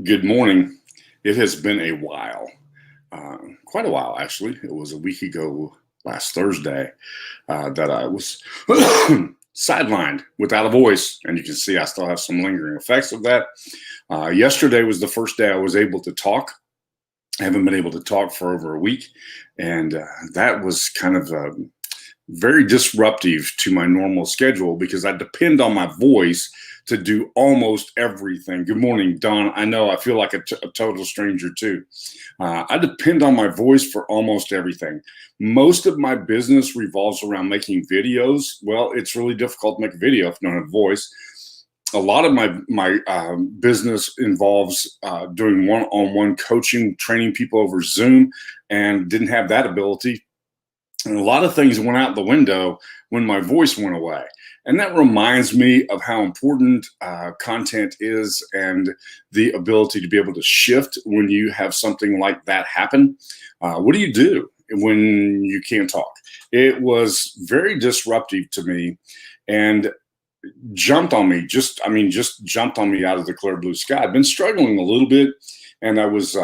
Good morning. It has been a while, quite a while actually. It was a week ago last Thursday that I was sidelined without a voice. And you can see I still have some lingering effects of that. Yesterday was the first day I was able to talk. I haven't been able to talk for over a week. And that was kind of very disruptive to my normal schedule because I depend on my voice to do almost everything. Good morning, Don. I know I feel like a total stranger too. I depend on my voice for almost everything. Most of my business revolves around making videos. Well, it's really difficult to make a video if you don't have a voice. A lot of my business involves doing one-on-one coaching, training people over Zoom, and didn't have that ability. And a lot of things went out the window when my voice went away. And that reminds me of how important content is and the ability to be able to shift when you have something like that happen. What do you do when you can't talk? It was very disruptive to me and jumped on me, just jumped on me out of the clear blue sky. I've been struggling a little bit, and I was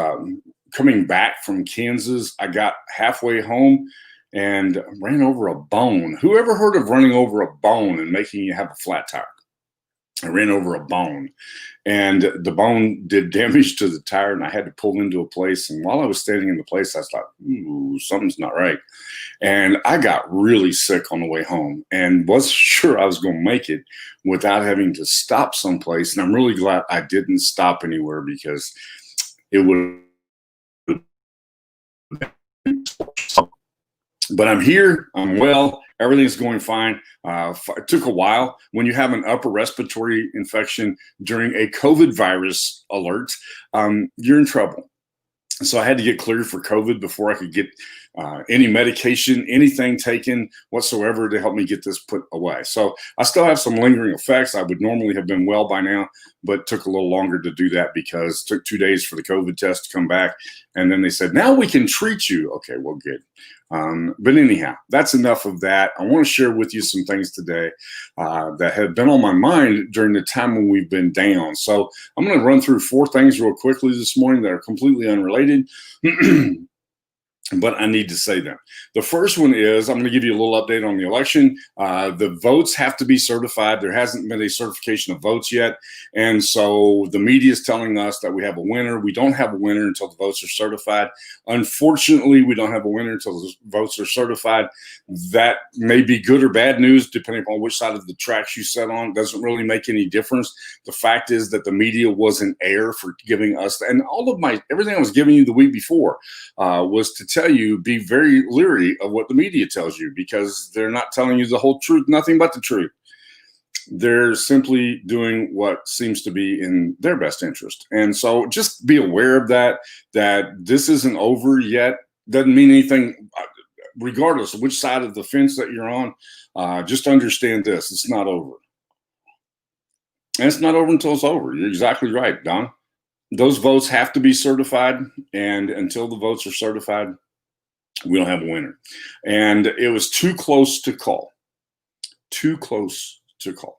coming back from Kansas. I got halfway home and ran over a bone. Who ever heard of running over a bone and making you have a flat tire? I ran over a bone, and the bone did damage to the tire, and I had to pull into a place. And while I was standing in the place, I was like, ooh, something's not right. And I got really sick on the way home and wasn't sure I was going to make it without having to stop someplace. And I'm really glad I didn't stop anywhere because it would. But I'm here, I'm well, everything's going fine. It took a while. When you have an upper respiratory infection during a COVID virus alert, you're in trouble. So I had to get cleared for COVID before I could get any medication, anything taken whatsoever to help me get this put away. So I still have some lingering effects. I would normally have been well by now, but took a little longer to do that because it took 2 days for the COVID test to come back. And then they said, now we can treat you. Okay, well, good. But anyhow, that's enough of that. I want to share with you some things today that have been on my mind during the time when we've been down. So I'm going to run through 4 things real quickly this morning that are completely unrelated. But I need to say them. The first one is I'm going to give you a little update on the election. The votes have to be certified. There hasn't been a certification of votes yet. And so the media is telling us that we have a winner. We don't have a winner until the votes are certified. Unfortunately, we don't have a winner until the votes are certified. That may be good or bad news, depending upon which side of the tracks you sit on. It doesn't really make any difference. The fact is that the media was in error for giving us, and everything I was giving you the week before was to tell you, be very leery of what the media tells you because they're not telling you the whole truth, nothing but the truth. They're simply doing what seems to be in their best interest. And so just be aware of that this isn't over yet. Doesn't mean anything, regardless of which side of the fence that you're on. Just understand this, it's not over. And it's not over until it's over. You're exactly right, Don. Those votes have to be certified, and until the votes are certified, we don't have a winner. And it was too close to call. Too close to call.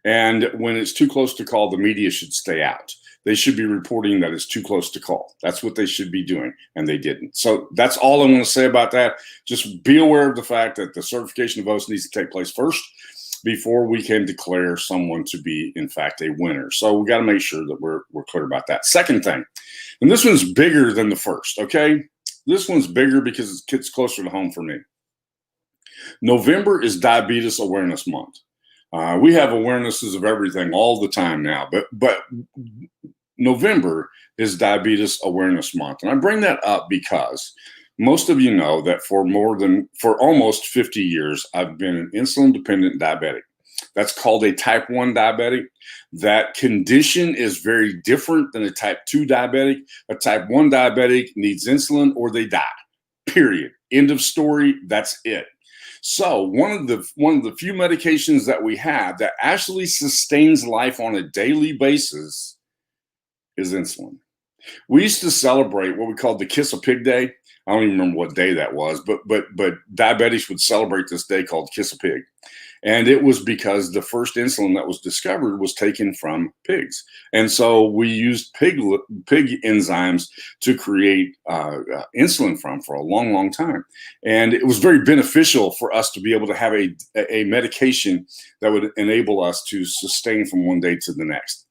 And when it's too close to call, the media should stay out. They should be reporting that it's too close to call. That's what they should be doing, and they didn't. So that's all I want to say about that. Just be aware of the fact that the certification of votes needs to take place first before we can declare someone to be, in fact, a winner. So we got to make sure that we're clear about that. Second thing, and this one's bigger than the first, okay? This one's bigger because it gets closer to home for me. November is Diabetes Awareness Month. We have awarenesses of everything all the time now, but November is Diabetes Awareness Month. And I bring that up because most of you know that for almost 50 years, I've been an insulin-dependent diabetic. That's called a type 1 diabetic. That condition is very different than a type 2 diabetic. A type 1 diabetic needs insulin or they die, period. End of story, that's it. So one of the few medications that we have that actually sustains life on a daily basis is insulin. We used to celebrate what we called the Kiss a Pig Day. I don't even remember what day that was, but diabetics would celebrate this day called Kiss a Pig. And it was because the first insulin that was discovered was taken from pigs. And so we used pig enzymes to create insulin from for a long, long time. And it was very beneficial for us to be able to have a medication that would enable us to sustain from one day to the next.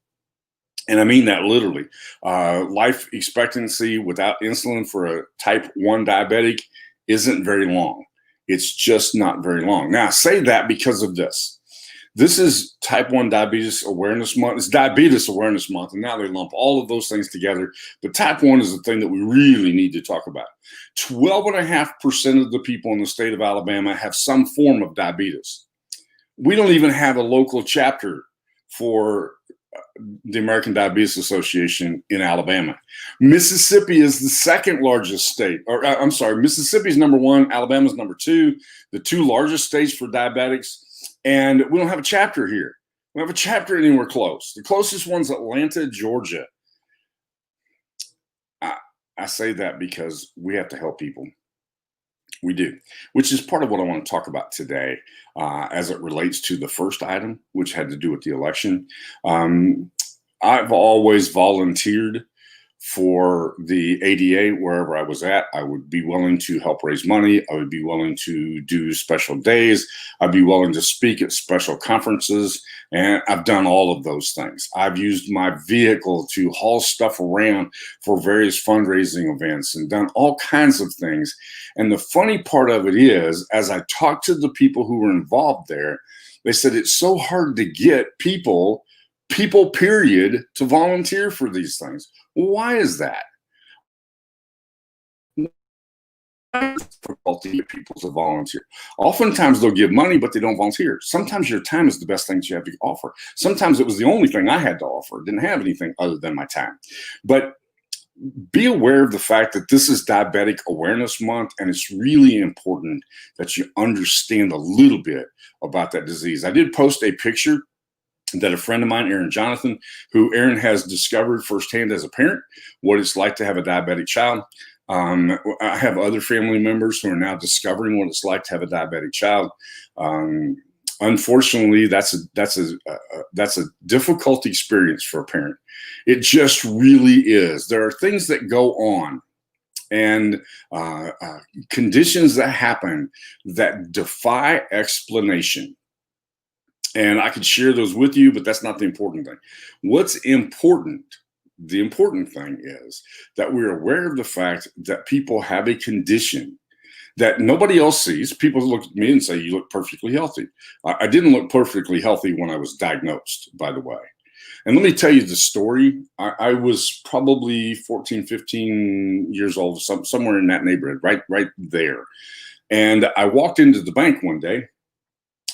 And I mean that literally. Life expectancy without insulin for a type 1 diabetic isn't very long. It's just not very long. Now, I say that because of this. This is Type 1 Diabetes Awareness Month. It's Diabetes Awareness Month, and now they lump all of those things together. But type 1 is the thing that we really need to talk about. 12.5% of the people in the state of Alabama have some form of diabetes. We don't even have a local chapter for the American Diabetes Association in Alabama. Mississippi is the second largest state, or I'm sorry, Mississippi's number one, Alabama's number two, the two largest states for diabetics. And we don't have a chapter here. We don't have a chapter anywhere close. The closest one's Atlanta, Georgia. I say that because we have to help people. We do, which is part of what I want to talk about today as it relates to the first item, which had to do with the election. I've always volunteered for the ADA wherever I was at. I would be willing to help raise money. I would be willing to do special days. I'd be willing to speak at special conferences. And I've done all of those things. I've used my vehicle to haul stuff around for various fundraising events and done all kinds of things. And the funny part of it is, as I talked to the people who were involved there, they said it's so hard to get people period, to volunteer for these things. Why is that? It's difficult to get people to volunteer. Oftentimes they'll give money, but they don't volunteer. Sometimes your time is the best thing that you have to offer. Sometimes it was the only thing I had to offer. Didn't have anything other than my time. But be aware of the fact that this is Diabetic Awareness Month, and it's really important that you understand a little bit about that disease. I did post a picture that a friend of mine, Aaron Jonathan, who Aaron has discovered firsthand as a parent, what it's like to have a diabetic child. I have other family members who are now discovering what it's like to have a diabetic child. Unfortunately, that's a difficult experience for a parent. It just really is. There are things that go on and conditions that happen that defy explanation. And I could share those with you, but that's not the important thing. What's important, the important thing is that we're aware of the fact that people have a condition that nobody else sees. People look at me and say, you look perfectly healthy. I didn't look perfectly healthy when I was diagnosed, by the way. And let me tell you the story. I was probably 14, 15 years old, somewhere in that neighborhood, right there. And I walked into the bank one day,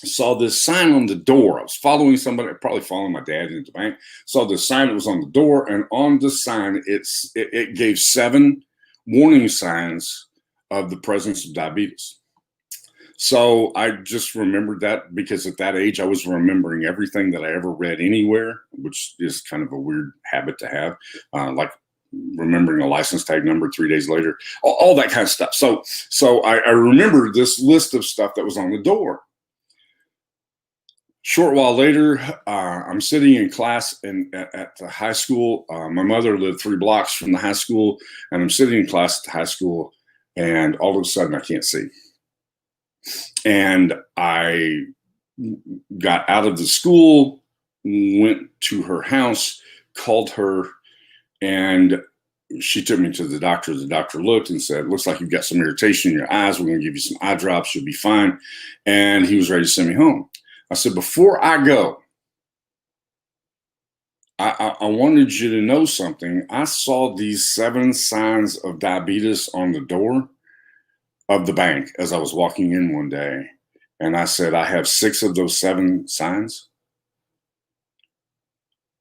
saw this sign on the door. I was following somebody, probably following my dad into the bank. Saw this sign that was on the door, and on the sign, it gave 7 warning signs of the presence of diabetes. So I just remembered that because at that age, I was remembering everything that I ever read anywhere, which is kind of a weird habit to have, like remembering a license tag number 3 days later, all that kind of stuff. So I remember this list of stuff that was on the door. Short while later, I'm sitting in class at the high school. My mother lived 3 blocks from the high school, and I'm sitting in class at the high school, and all of a sudden I can't see. And I got out of the school, went to her house, called her, and she took me to the doctor. The doctor looked and said, looks like you've got some irritation in your eyes. We're going to give you some eye drops. You'll be fine. And he was ready to send me home. I said, before I go, I wanted you to know something. I saw these 7 signs of diabetes on the door of the bank as I was walking in one day. And I said, I have 6 of those 7 signs.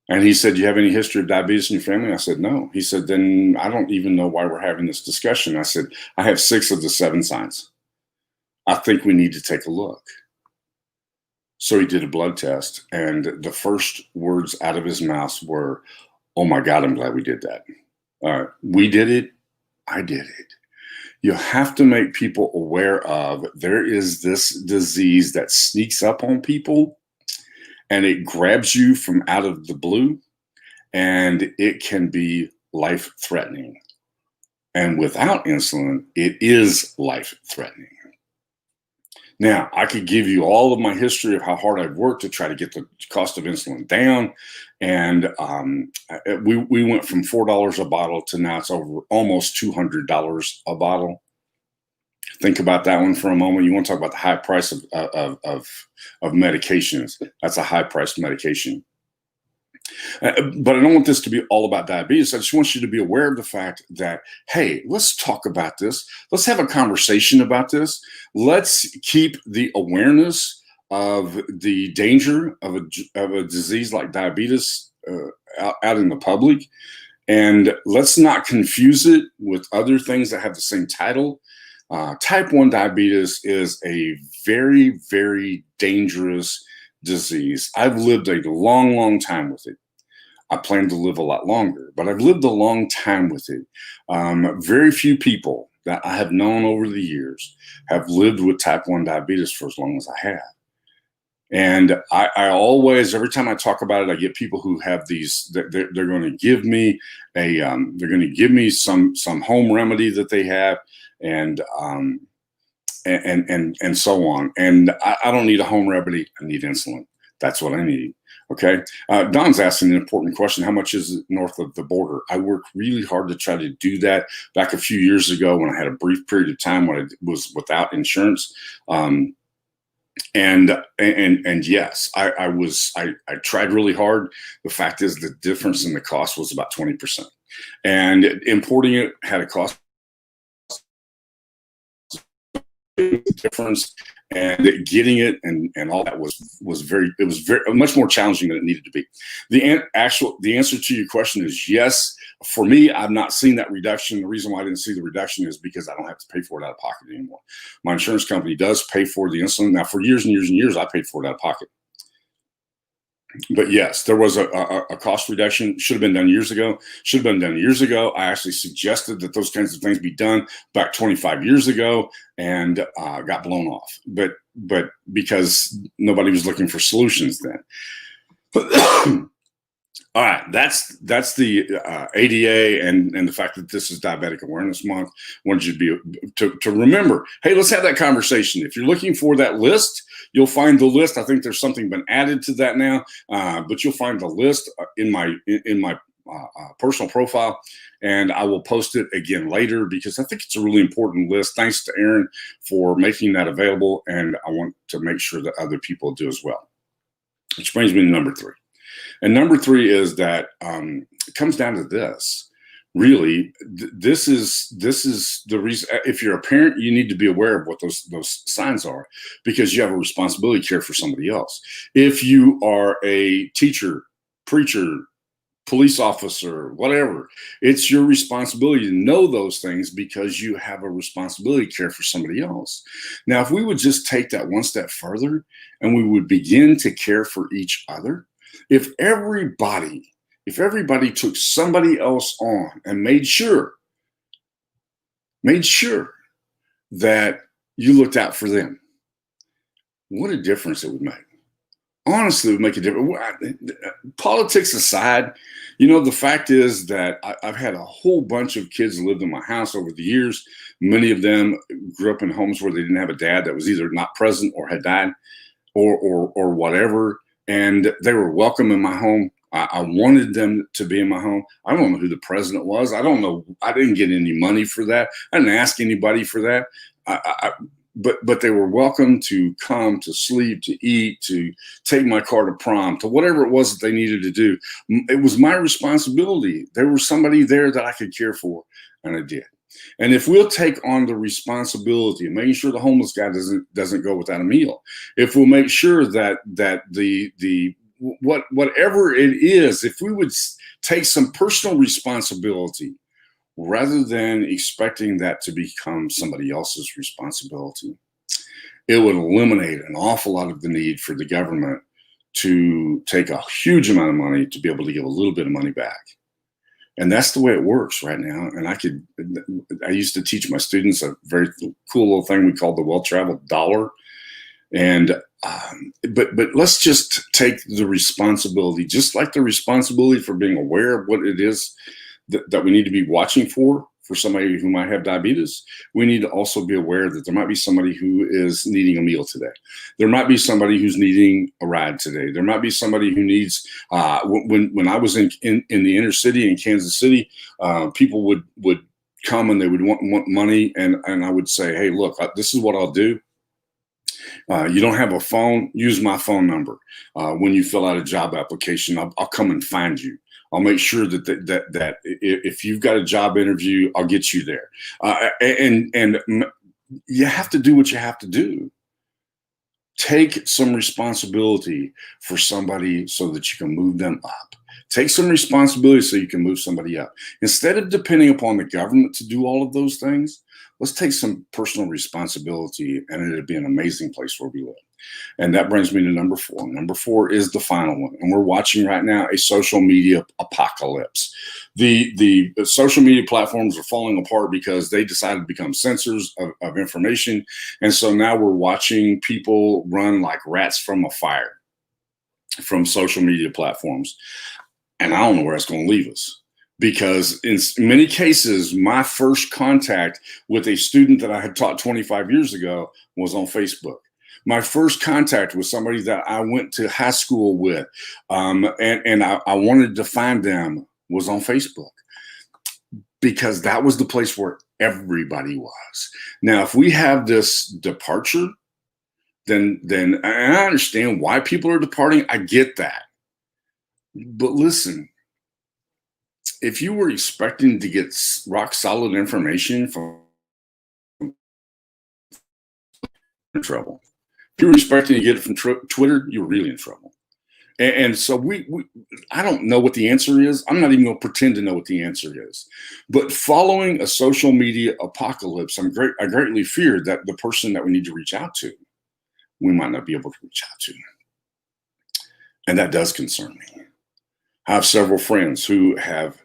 And he said, do you have any history of diabetes in your family? I said, no. He said, then I don't even know why we're having this discussion. I said, I have 6 of the 7 signs. I think we need to take a look. So he did a blood test, and the first words out of his mouth were, oh my God, I'm glad we did that. We did it. I did it. You have to make people aware of there is this disease that sneaks up on people and it grabs you from out of the blue, and it can be life threatening. And without insulin, it is life threatening. Now, I could give you all of my history of how hard I've worked to try to get the cost of insulin down. And we went from $4 a bottle to now it's over almost $200 a bottle. Think about that one for a moment. You want to talk about the high price of medications. That's a high priced medication. But I don't want this to be all about diabetes. I just want you to be aware of the fact that, hey, let's talk about this. Let's have a conversation about this. Let's keep the awareness of the danger of a disease like diabetes out in the public. And let's not confuse it with other things that have the same title. Type 1 diabetes is a very, very dangerous disease. I've lived a long, long time with it. I plan to live a lot longer, but I've lived a long time with it. Very few people that I have known over the years have lived with type 1 diabetes for as long as I have. And I always, every time I talk about it, I get people who have these, they're going to give me some home remedy that they have, and so on. And I don't need a home remedy. I need insulin. That's what I need. Okay. Don's asking an important question. How much is it north of the border? I worked really hard to try to do that back a few years ago when I had a brief period of time when I was without insurance. And yes, I tried really hard. The fact is the difference in the cost was about 20%, and importing it had a cost difference, and getting it and all that was very much more challenging than it needed to be. The answer to your question is yes. For me, I've not seen that reduction. The reason why I didn't see the reduction is because I don't have to pay for it out of pocket anymore. My insurance company does pay for the insulin. Now, for years and years and years, I paid for it out of pocket. But yes, there was a cost reduction. Should have been done years ago. Should have been done years ago. I actually suggested that those kinds of things be done back 25 years ago, and got blown off. But because nobody was looking for solutions then. All right, that's the ADA and the fact that this is Diabetic Awareness Month. Wanted you to remember, hey, let's have that conversation. If you're looking for that list, you'll find the list. I think there's something been added to that now, but you'll find the list in my personal profile, and I will post it again later because I think it's a really important list. Thanks to Aaron for making that available, and I want to make sure that other people do as well. Which brings me to number 3. And number 3 is that it comes down to this. Really, this is the reason. If you're a parent, you need to be aware of what those signs are, because you have a responsibility to care for somebody else. If you are a teacher, preacher, police officer, whatever, it's your responsibility to know those things because you have a responsibility to care for somebody else. Now, if we would just take that one step further and we would begin to care for each other, if everybody took somebody else on and made sure that you looked out for them, what a difference it would make. Honestly, it would make a difference. Politics aside, the fact is that I've had a whole bunch of kids lived in my house over the years. Many of them grew up in homes where they didn't have a dad that was either not present or had died or whatever. And they were welcome in my home. I wanted them to be in my home. I don't know who the president was. I don't know. I didn't get any money for that. I didn't ask anybody for that. But they were welcome to come, to sleep, to eat, to take my car to prom, to whatever it was that they needed to do. It was my responsibility. There was somebody there that I could care for, and I did. And if we'll take on the responsibility of making sure the homeless guy doesn't go without a meal, if we'll make sure that whatever it is, if we would take some personal responsibility rather than expecting that to become somebody else's responsibility, it would eliminate an awful lot of the need for the government to take a huge amount of money to be able to give a little bit of money back. And that's the way it works right now. And I used to teach my students a very cool little thing we call the well-traveled dollar. And but let's just take the responsibility, just like the responsibility for being aware of what it is that we need to be watching for somebody who might have diabetes. We need to also be aware that there might be somebody who is needing a meal today. There might be somebody who's needing a ride today. There might be somebody who needs, when I was in the inner city in Kansas City, people would come and they would want money. And I would say, hey, look, this is what I'll do. You don't have a phone, use my phone number. When you fill out a job application, I'll come and find you. I'll make sure that if you've got a job interview, I'll get you there. And you have to do what you have to do. Take some responsibility for somebody so that you can move them up. Take some responsibility so you can move somebody up. Instead of depending upon the government to do all of those things, let's take some personal responsibility, and it'd be an amazing place where we live. And that brings me to number 4. Number 4 is the final one. And we're watching right now a social media apocalypse. The social media platforms are falling apart because they decided to become censors of information. And so now we're watching people run like rats from a fire from social media platforms. And I don't know where it's going to leave us. Because in many cases, my first contact with a student that I had taught 25 years ago was on Facebook. My first contact with somebody that I went to high school with, and I wanted to find them, was on Facebook, because that was the place where everybody was. Now, if we have this departure, then and I understand why people are departing. I get that. But listen, if you were expecting to get rock solid information from trouble, if you were expecting to get it from Twitter, you're really in trouble. And so I don't know what the answer is. I'm not even going to pretend to know what the answer is. But following a social media apocalypse, I greatly fear that the person that we need to reach out to, we might not be able to reach out to. And that does concern me. I have several friends who have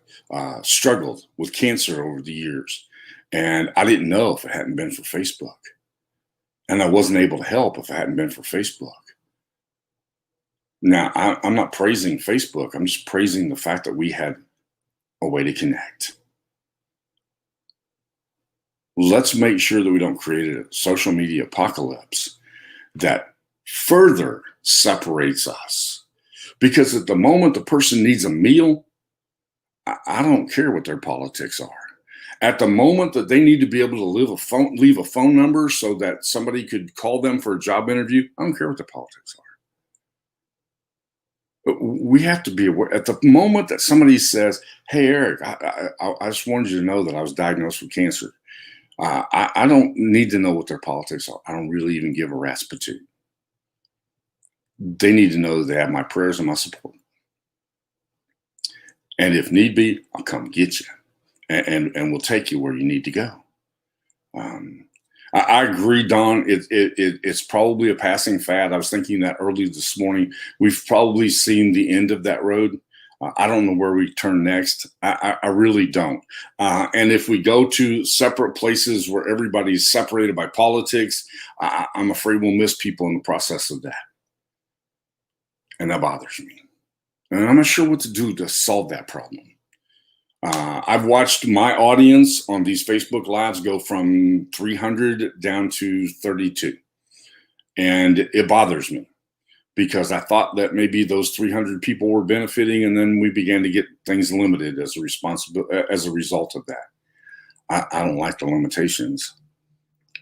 struggled with cancer over the years, and I didn't know if it hadn't been for Facebook. And I wasn't able to help if it hadn't been for Facebook. Now, I'm not praising Facebook. I'm just praising the fact that we had a way to connect. Let's make sure that we don't create a social media apocalypse that further separates us. Because at the moment the person needs a meal, I don't care what their politics are. At the moment that they need to be able to leave a phone number so that somebody could call them for a job interview, I don't care what their politics are. But we have to be aware. At the moment that somebody says, hey, Eric, I just wanted you to know that I was diagnosed with cancer. I don't need to know what their politics are. I don't really even give a rat's patoot. They need to know that they have my prayers and my support. And if need be, I'll come get you. And we'll take you where you need to go. I agree, Don. It's probably a passing fad. I was thinking that early this morning. We've probably seen the end of that road. I don't know where we turn next. I really don't. And if we go to separate places where everybody's separated by politics, I'm afraid we'll miss people in the process of that. And that bothers me. And I'm not sure what to do to solve that problem. I've watched my audience on these Facebook Lives go from 300 down to 32. And it bothers me because I thought that maybe those 300 people were benefiting, and then we began to get things limited as a result of that. I don't like the limitations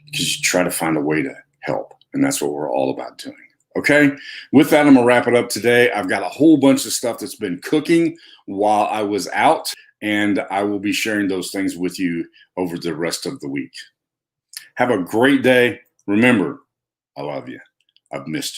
because you try to find a way to help, and that's what we're all about doing. Okay, with that, I'm gonna wrap it up today. I've got a whole bunch of stuff that's been cooking while I was out, and I will be sharing those things with you over the rest of the week. Have a great day. Remember, I love you. I've missed you.